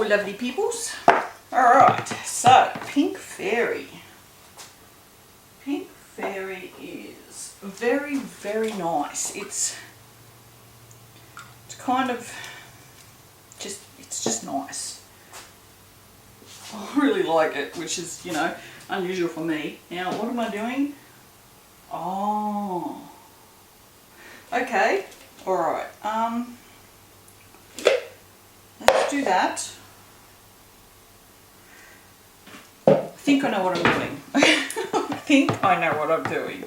Hello, lovely peoples. Alright, so Pink Fairy. Pink Fairy is very, very nice. It's kind of it's just nice. I really like it, which is, you know, unusual for me. Now, what am I doing? Oh, okay, alright, let's do that. I think I know what I'm doing. I think I know what I'm doing.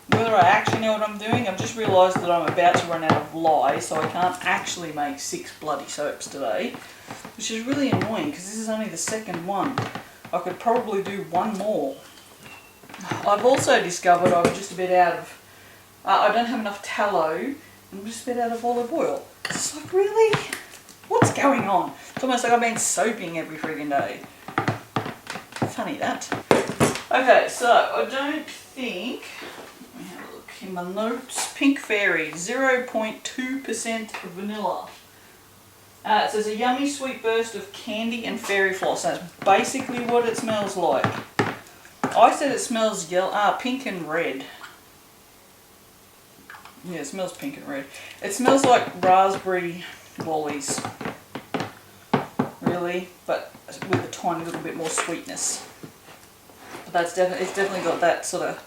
Whether I actually know what I'm doing, I've just realised that I'm about to run out of lye, so I can't actually make 6 bloody soaps today, which is really annoying because this is only the second one. I could probably do one more. I've also discovered I'm just a bit out of, I don't have enough tallow, I'm just a bit out of olive oil. It's like, really? What's going on? It's almost like I've been soaping every friggin' day. Funny that. Okay, so I don't think, let me have a look in my notes. Pink Fairy, 0.2% vanilla. It says a yummy sweet burst of candy and fairy floss. That's basically what it smells like. I said it smells yellow, pink and red. Yeah, it smells pink and red. It smells like raspberry lollies, really, but with a tiny little bit more sweetness. But that's it's definitely got that sort of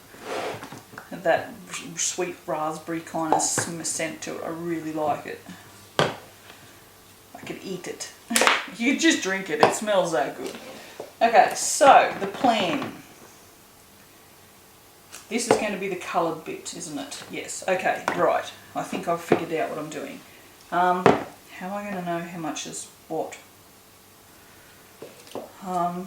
that sweet raspberry kind of scent to it. I really like it. I could eat it. You just drink it. It smells that good. Okay, so the plan. This is going to be the coloured bit, isn't it? Yes. Okay, right. I think I've figured out what I'm doing. How am I going to know how much is what? I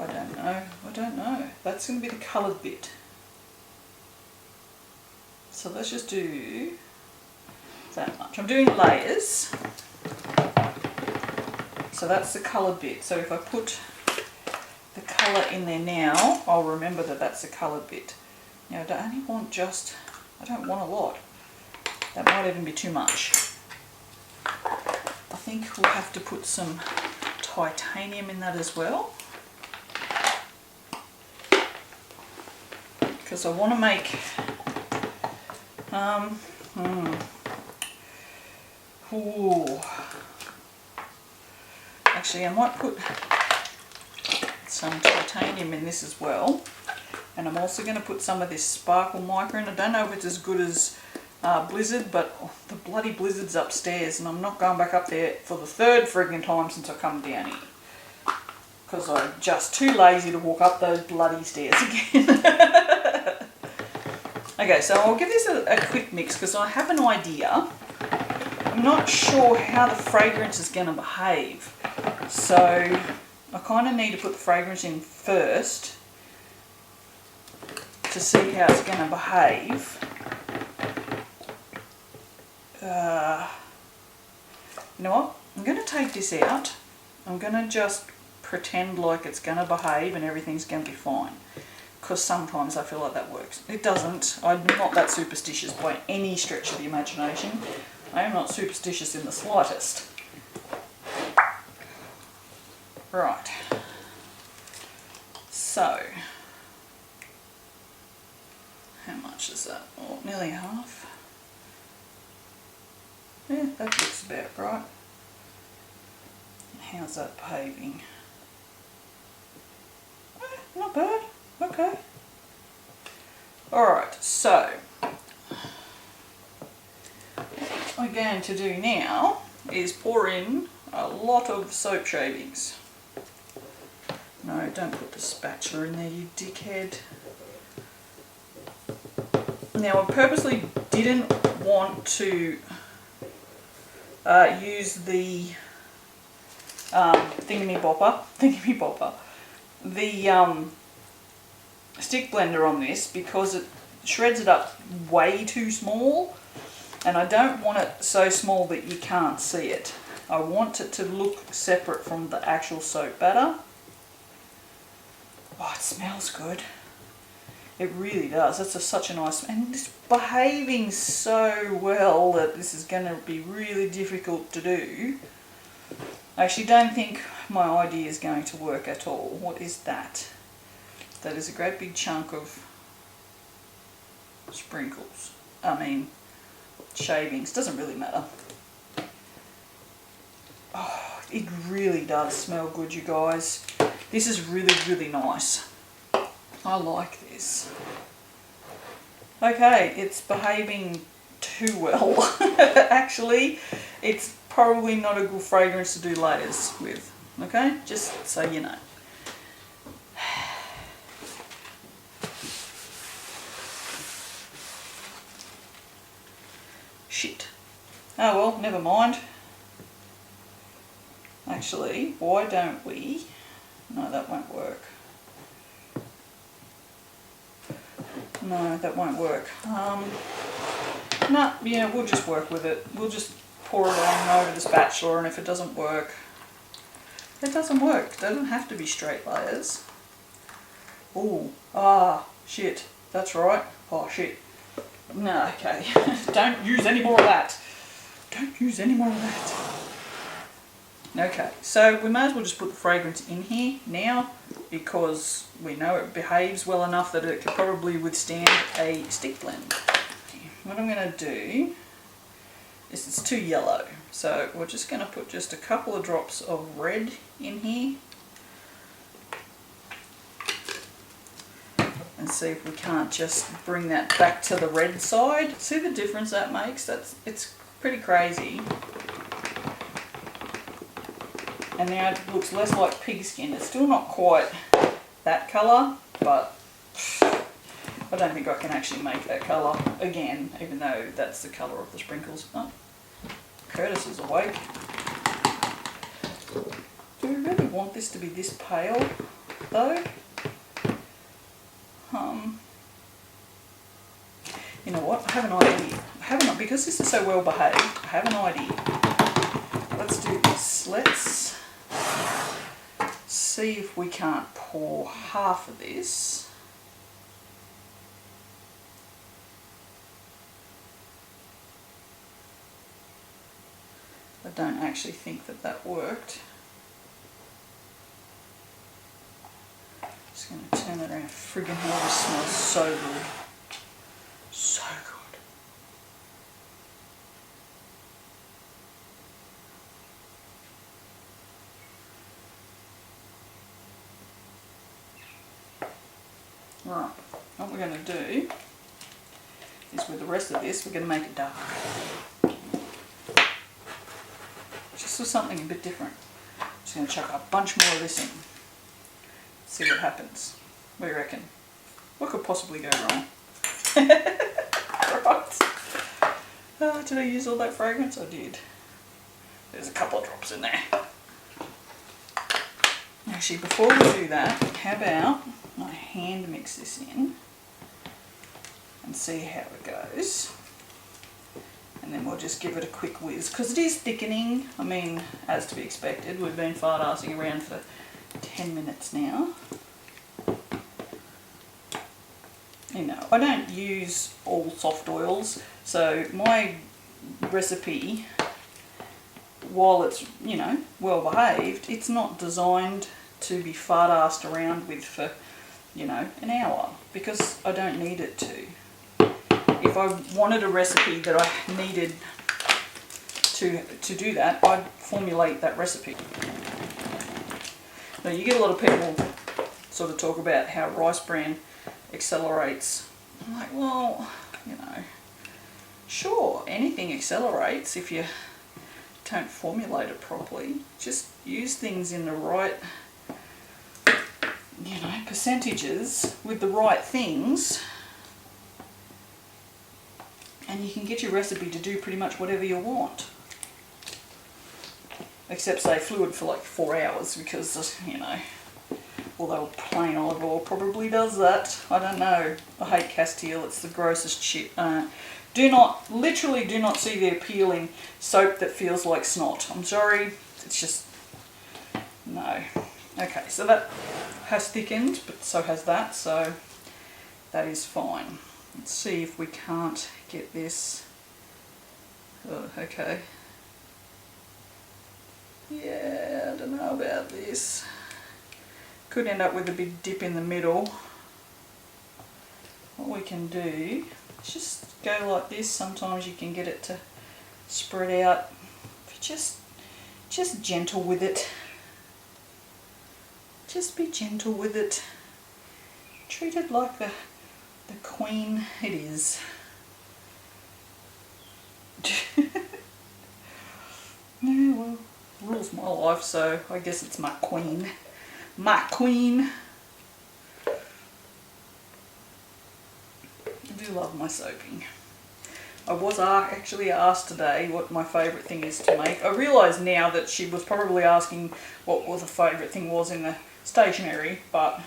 don't know. I don't know. That's going to be the coloured bit. So let's just do that much. I'm doing layers. So that's the coloured bit. So if I put the colour in there now, I'll remember that that's the coloured bit. Now I don't only want just, I don't want a lot. That might even be too much. I think we'll have to put some titanium in that as well. Because I want to make, ooh. Actually, I might put some titanium in this as well. And I'm also going to put some of this sparkle mica in. I don't know if it's as good as Blizzard, but the bloody Blizzard's upstairs and I'm not going back up there for the third friggin' time since I come down here. Because I'm just too lazy to walk up those bloody stairs again. Okay, so I'll give this a quick mix because I have an idea. I'm not sure how the fragrance is going to behave. So I kind of need to put the fragrance in first to see how it's going to behave. You know what? I'm going to take this out. I'm going to just pretend like it's going to behave and everything's going to be fine. Because sometimes I feel like that works. It doesn't. I'm not that superstitious by any stretch of the imagination. I am not superstitious in the slightest. Right. So, how much is that? Oh, nearly half. Yeah, that looks about right. How's that behaving? Not bad. Okay. Alright, so what I'm going to do now is pour in a lot of soap shavings. No, don't put the spatula in there, you dickhead. Now, I purposely didn't want to use the thingamybopper, the stick blender on this because it shreds it up way too small, and I don't want it so small that you can't see it. I want it to look separate from the actual soap batter. Oh, it smells good. It really does. That's such a nice, and it's behaving so well that this is going to be really difficult to do. I actually don't think my idea is going to work at all. What is that? That is a great big chunk of sprinkles. I mean, shavings. Doesn't really matter. Oh, it really does smell good, you guys. This is really, really nice. I like this. Okay, it's behaving too well. Actually, it's probably not a good fragrance to do layers with. Okay, just so you know. Shit. Oh well, never mind. Actually, why don't we... No, that won't work. No, that won't work. No, yeah, we'll just work with it. We'll just pour it on over the spatula, and if it doesn't work, it doesn't work. It doesn't have to be straight layers. Ooh, shit, that's right. Oh, shit. No, okay. Don't use any more of that. Don't use any more of that. Okay, so we may as well just put the fragrance in here now, because we know it behaves well enough that it could probably withstand a stick blend. What I'm going to do is, it's too yellow, so we're just going to put just a couple of drops of red in here and see if we can't just bring that back to the red side. See the difference that makes? It's pretty crazy. And now it looks less like pigskin. It's still not quite that colour, but I don't think I can actually make that colour again, even though that's the colour of the sprinkles. Oh, Curtis is awake. Do we really want this to be this pale, though? You know what? I have an idea. Because this is so well behaved, I have an idea. Let's do this. Let's see if we can't pour half of this. I don't actually think that worked. Just going to turn it around. Friggin' hell, this smells so good. So good. Right, what we're going to do is, with the rest of this, we're going to make it dark. Just for something a bit different. Just going to chuck a bunch more of this in. See what happens. What do you reckon? What could possibly go wrong? Right. Did I use all that fragrance? I did. There's a couple of drops in there. Actually, before we do that, how about I hand mix this in and see how it goes, and then we'll just give it a quick whiz, because it is thickening. I mean, as to be expected. We've been fart-arsing around for 10 minutes now. You know, I don't use all soft oils, so my recipe, while it's, you know, well behaved, it's not designed to be fart-arsed around with for, you know, an hour, because I don't need it to. If I wanted a recipe that I needed to do that, I'd formulate that recipe. Now, you get a lot of people sort of talk about how rice bran accelerates. I'm like, well, you know, sure, anything accelerates if you don't formulate it properly. Just use things in the right, you know, percentages with the right things, and you can get your recipe to do pretty much whatever you want. Except say fluid for like 4 hours, because, you know, although plain olive oil probably does that. I don't know. I hate Castile. It's the grossest shit. Literally do not see the appeal in soap that feels like snot. I'm sorry. It's just, no. Okay, so that has thickened, but so has that. So that is fine. Let's see if we can't get this. Oh, okay. Yeah, I don't know about this. Could end up with a big dip in the middle. What we can do is just go like this. Sometimes you can get it to spread out. Just gentle with it. Just be gentle with it. Treat it like the queen it is. Yeah, well, rules my life, so I guess it's my queen. My queen. I do love my soaping. I was actually asked today what my favourite thing is to make. I realise now that she was probably asking what the favourite thing was in the stationery, but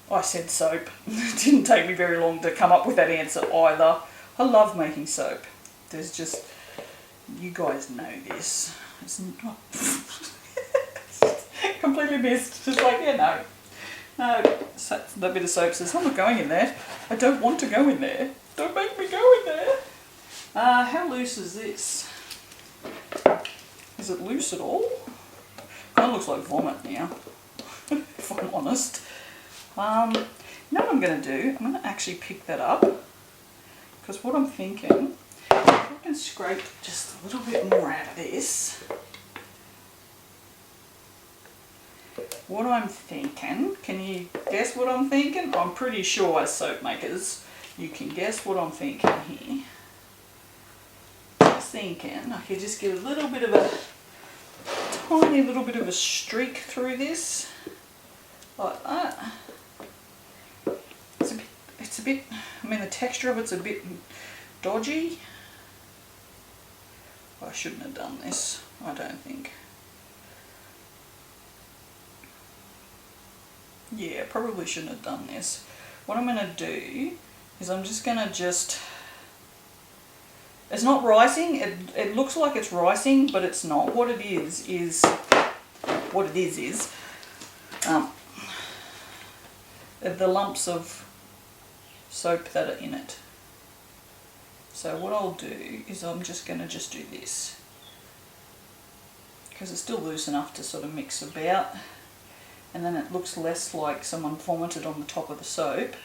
I said soap. It didn't take me very long to come up with that answer either. I love making soap. There's just, you guys know this. It's not completely missed. Just like, yeah, no. So that bit of soap says, I'm not going in there. I don't want to go in there. Don't make me go in there. How loose is this? Is it loose at all? Kind of looks like vomit now, if I'm honest. You know what I'm going to do? I'm going to actually pick that up, because what I'm thinking, if I can scrape just a little bit more out of this. What I'm thinking, can you guess what I'm thinking? I'm pretty sure as soap makers, you can guess what I'm thinking here. I'm thinking I could just get a little bit of a, tiny little bit of a streak through this, like that. It's a bit, I mean the texture of it's a bit dodgy. I shouldn't have done this, I don't think. Yeah, probably shouldn't have done this. What I'm going to do is I'm just going to it's not rising, it looks like it's rising, but it's not. What it is the lumps of soap that are in it. So what I'll do is I'm just going to do this, because it's still loose enough to sort of mix about. And then it looks less like someone vomited on the top of the soap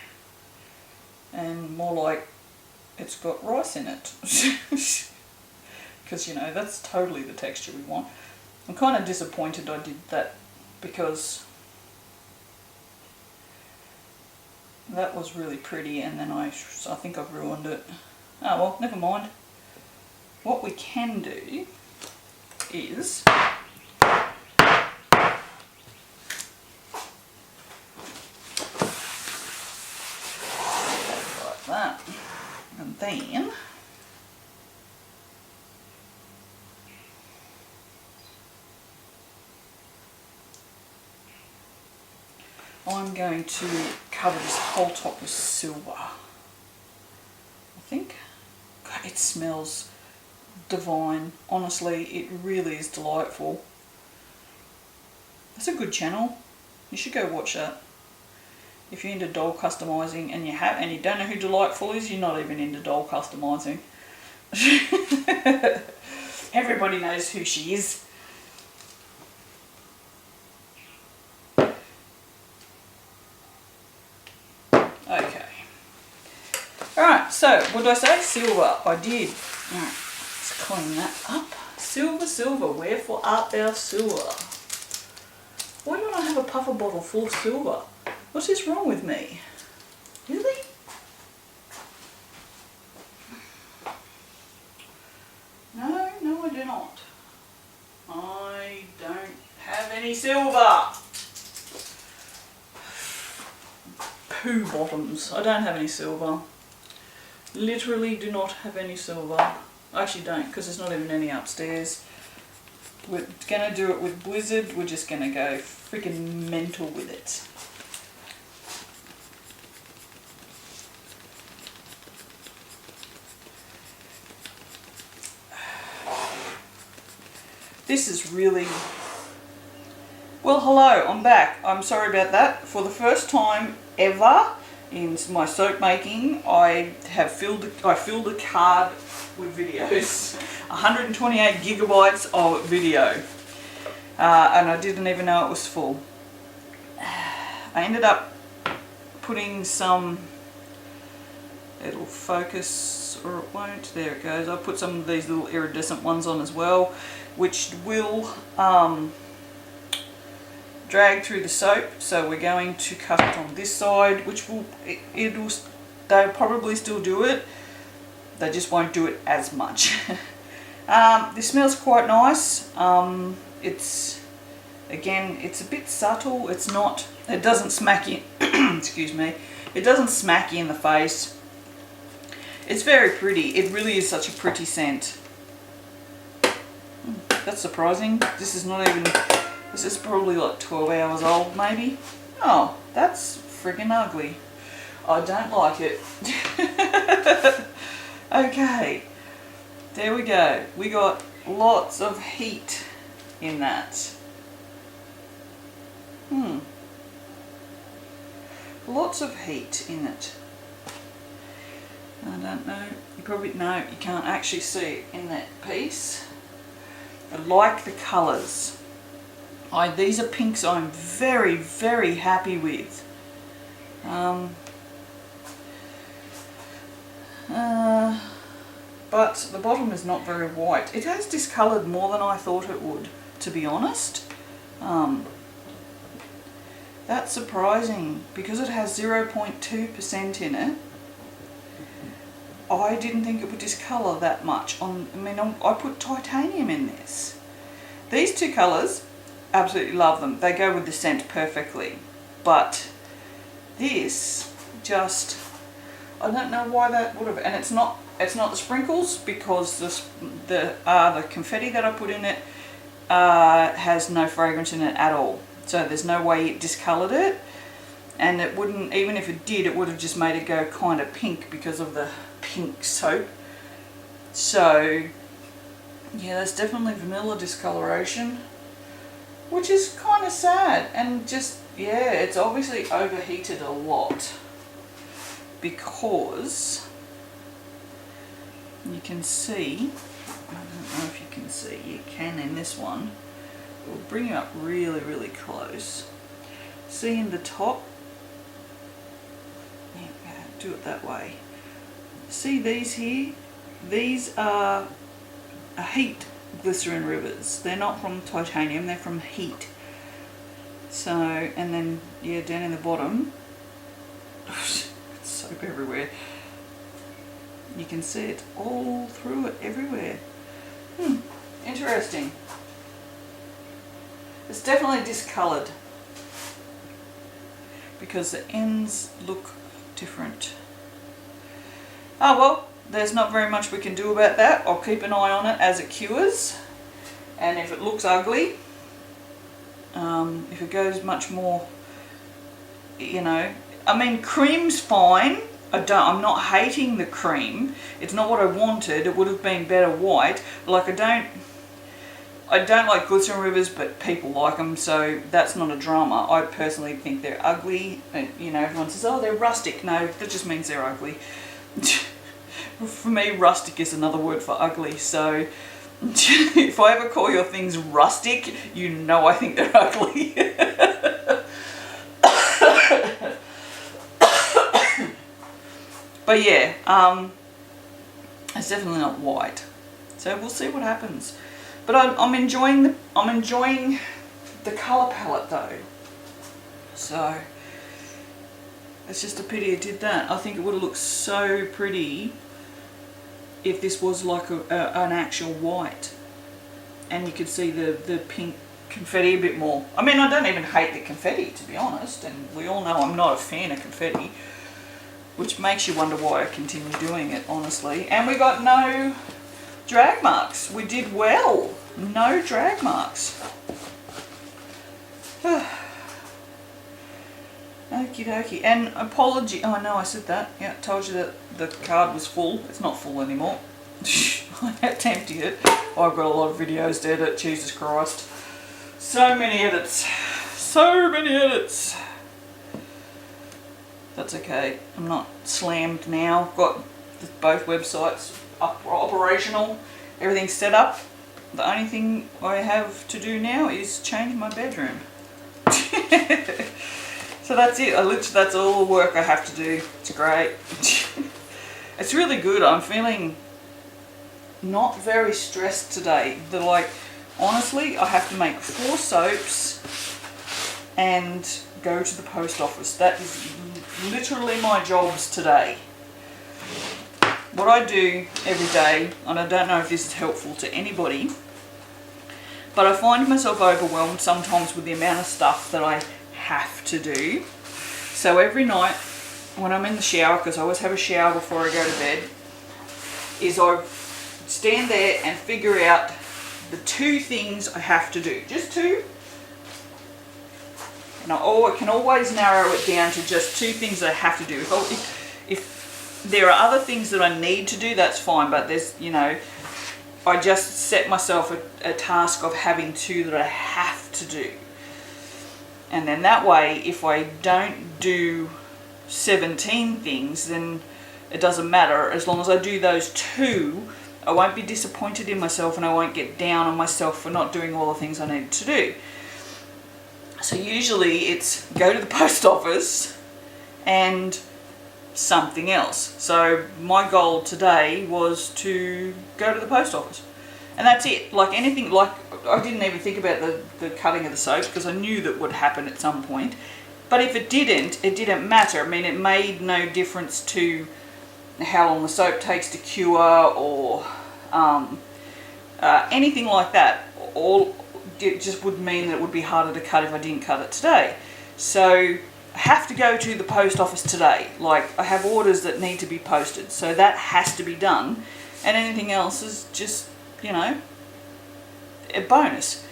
and more like it's got rice in it. Because, you know, that's totally the texture we want. I'm kind of disappointed I did that, because that was really pretty and then I think I've ruined it. Oh well, never mind. What we can do is that, and then I'm going to cover this whole top with silver. I think. God, it smells divine. Honestly, it really is delightful. That's a good channel. You should go watch that. If you're into doll customizing and you don't know who Delightful is, you're not even into doll customizing. Everybody knows who she is. Okay. Alright, so what did I say? Silver. I did. Alright, let's clean that up. Silver, silver, wherefore art thou silver? Why don't I have a puffer bottle full of silver? What is wrong with me? Really? No, I do not. I don't have any silver. Poo bottoms. I don't have any silver. Literally do not have any silver. I actually don't, because there's not even any upstairs. We're going to do it with Blizzard. We're just going to go freaking mental with it. This is really Well, hello, I'm back. I'm sorry about that. For the first time ever in my soap making, I filled a card with videos. 128 gigabytes of video. And I didn't even know it was full. I ended up putting some, it'll focus or it won't, there it goes. I put some of these little iridescent ones on as well, which will drag through the soap. So we're going to cut it on this side, which they'll probably still do it, they just won't do it as much. This smells quite nice. It's a bit subtle. It doesn't smack you excuse me, it doesn't smack you in the face. It's very pretty. It really is such a pretty scent. That's surprising. This is probably like 12 hours old maybe. Oh, that's friggin' ugly. I don't like it. Okay, there we go. We got lots of heat in that. Lots of heat in it. I don't know, you can't actually see it in that piece. I like the colours. These are pinks I'm very, very happy with. But the bottom is not very white. It has discoloured more than I thought it would, to be honest. That's surprising because it has 0.2% in it. I didn't think it would discolour that much. I put titanium in this. These two colours, absolutely love them. They go with the scent perfectly. But this just, I don't know why that would have, and it's not the sprinkles, because the confetti that I put in it has no fragrance in it at all. So there's no way it discoloured it, and it wouldn't, even if it did, it would have just made it go kind of pink because of the pink soap. So yeah, there's definitely vanilla discoloration, which is kind of sad, and just, yeah, it's obviously overheated a lot, because you can see, I don't know if you can see, you can in this one. We'll bring you up really, really close. See in the top? Yeah, do it that way. See these here? These are heat glycerin rivers. They're not from titanium, they're from heat. So, and then, yeah, down in the bottom, it's soap everywhere. You can see it all through it, everywhere. Interesting. It's definitely discoloured because the ends look different. Oh well, there's not very much we can do about that. I'll keep an eye on it as it cures, and if it looks ugly, if it goes much more, cream's fine. I'm not hating the cream. It's not what I wanted. It would have been better white. Like, I don't like glycerin rivers, but people like them, so that's not a drama. I personally think they're ugly. Everyone says, oh, they're rustic. No, that just means they're ugly. For me, rustic is another word for ugly, so if I ever call your things rustic, I think they're ugly. But yeah, it's definitely not white. So we'll see what happens. But I'm enjoying the colour palette though. So it's just a pity it did that. I think it would have looked so pretty if this was like an actual white, and you could see the pink confetti a bit more. I don't even hate the confetti, to be honest, and we all know I'm not a fan of confetti, which makes you wonder why I continue doing it, honestly. And we got no drag marks. We did well. No drag marks. Okie dokie. And apology. Oh no, I said that. Yeah, told you that the card was full. It's not full anymore. I had to empty it. I've got a lot of videos to edit. Jesus Christ. So many edits. So many edits. That's okay. I'm not slammed now. I've got both websites up, operational. Everything's set up. The only thing I have to do now is change my bedroom. So that's it. That's all the work I have to do. It's great. It's really good. I'm feeling not very stressed today. Honestly, I have to make 4 soaps and go to the post office. That is literally my jobs today. What I do every day, and I don't know if this is helpful to anybody, but I find myself overwhelmed sometimes with the amount of stuff that I have to do. So every night when I'm in the shower, because I always have a shower before I go to bed, is I stand there and figure out the 2 things I have to do. Just 2. And I can always narrow it down to just 2 things that I have to do. If there are other things that I need to do, that's fine, but there's, I just set myself a task of having 2 that I have to do. And then that way, if I don't do 17 things, then it doesn't matter. As long as I do those 2, I won't be disappointed in myself and I won't get down on myself for not doing all the things I need to do. So usually it's go to the post office and something else. So my goal today was to go to the post office. And that's it. Like anything, I didn't even think about the cutting of the soap because I knew that would happen at some point. But if it didn't matter. I mean, it made no difference to how long the soap takes to cure or anything like that. It just would mean that it would be harder to cut if I didn't cut it today. So I have to go to the post office today. Like, I have orders that need to be posted, so that has to be done. And anything else is just, a bonus.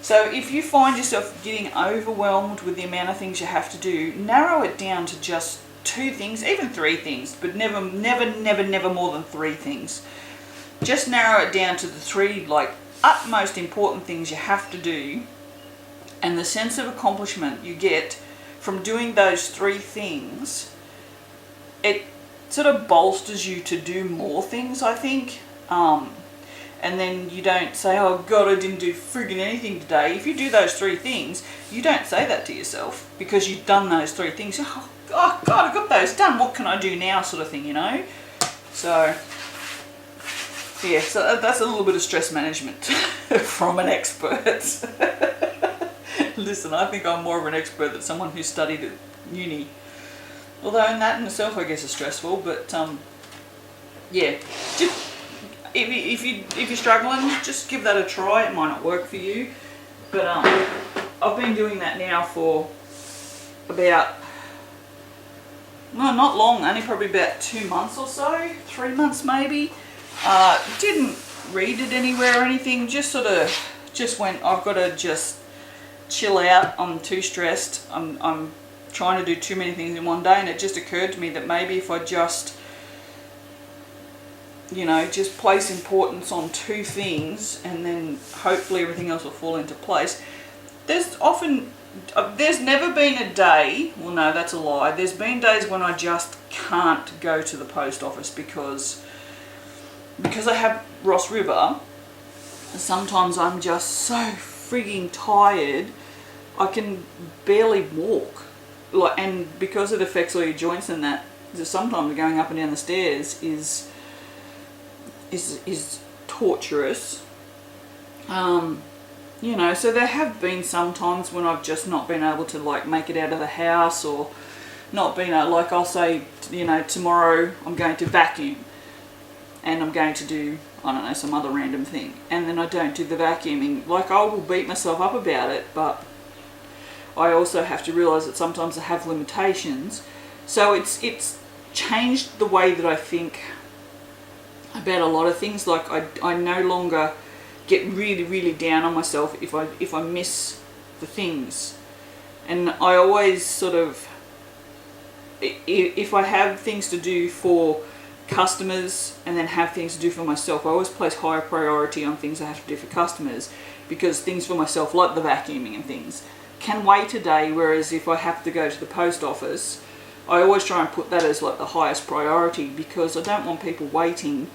So if you find yourself getting overwhelmed with the amount of things you have to do, narrow it down to just 2 things, even 3 things, but never more than 3 things. Just narrow it down to the 3 utmost important things you have to do, and the sense of accomplishment you get from doing those 3 things, it sort of bolsters you to do more things, I think. And then you don't say, oh God, I didn't do friggin' anything today. If you do those 3 things, you don't say that to yourself because you've done those 3 things. Oh God, I got those done. What can I do now, sort of thing, So, yeah, so that's a little bit of stress management from an expert. Listen, I think I'm more of an expert than someone who studied at uni. Although that in itself, I guess, is stressful. But yeah, just if you're struggling, just give that a try. It might not work for you, but I've been doing that now for about not long, only probably about 2 months or so, 3 months maybe. Didn't read it anywhere or anything. Just went. I've got to just chill out. I'm too stressed. I'm trying to do too many things in one day, and it just occurred to me that maybe if I just just place importance on 2 things, and then hopefully everything else will fall into place. There's never been a day, well no, that's a lie, there's been days when I just can't go to the post office because I have Ross River. Sometimes I'm just so frigging tired, I can barely walk. And because it affects all your joints and that, sometimes going up and down the stairs is torturous. So there have been some times when I've just not been able to make it out of the house, or not been I'll say, tomorrow I'm going to vacuum and I'm going to do, I don't know, some other random thing, and then I don't do the vacuuming. I will beat myself up about it, but I also have to realise that sometimes I have limitations. So it's changed the way that I think about a lot of things. I no longer get really, really down on myself if I miss the things. And I always sort of, if I have things to do for customers and then have things to do for myself, I always place higher priority on things I have to do for customers, because things for myself, like the vacuuming and things, can wait a day, whereas if I have to go to the post office, I always try and put that as like the highest priority, because I don't want people waiting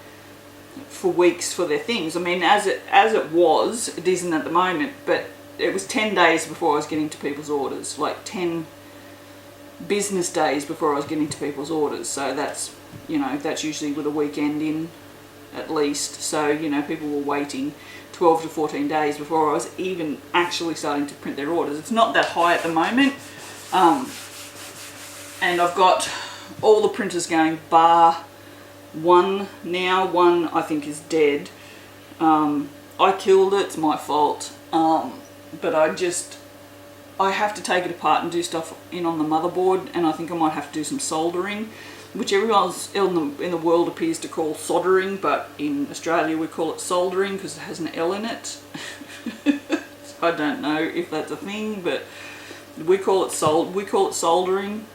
for weeks for their things. I mean, as it was, it isn't at the moment, but it was 10 days before I was getting to people's orders, like 10 business days before I was getting to people's orders. So that's, you know, that's usually with a weekend in at least. So, you know, people were waiting 12 to 14 days before I was even actually starting to print their orders. It's not that high at the moment. And I've got all the printers going bar one now. One I think is dead. I killed it, it's my fault. But I have to take it apart and do stuff in on the motherboard, and I think I might have to do some soldering, which everyone else in the world appears to call soldering, but in Australia we call it soldering because it has an L in it. I don't know if that's a thing, but we call it soldering,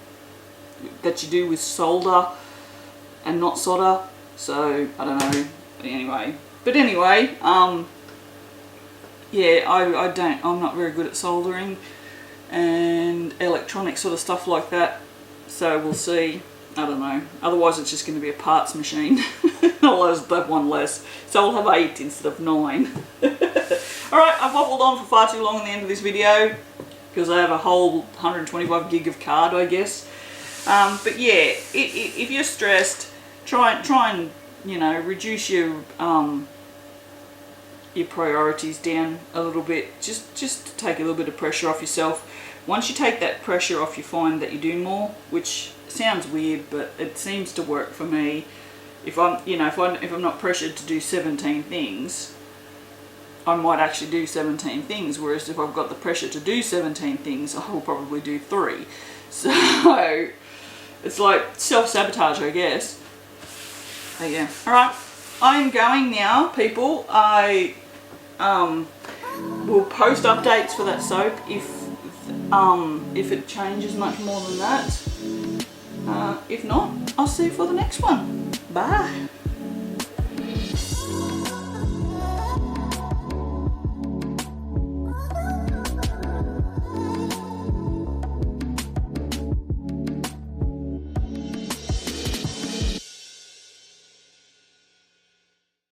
that you do with solder and not solder. So I don't know. But anyway, yeah, I'm not very good at soldering and electronic sort of stuff like that. So we'll see. I don't know. Otherwise it's just going to be a parts machine. I'll have one less. So I'll have 8 instead of 9. Alright, I've waffled on for far too long in the end of this video, because I have a whole 125 gig of card, I guess. But yeah, if you're stressed, try and, you know, reduce your priorities down a little bit. Just to take a little bit of pressure off yourself. Once you take that pressure off, you find that you do more, which sounds weird, but it seems to work for me. If I'm not pressured to do 17 things, I might actually do 17 things, whereas if I've got the pressure to do 17 things, I will probably do 3. So it's like self-sabotage, I guess. But yeah. Alright, I'm going now, people. I will post updates for that soap if it changes much more than that. If not, I'll see you for the next one. Bye.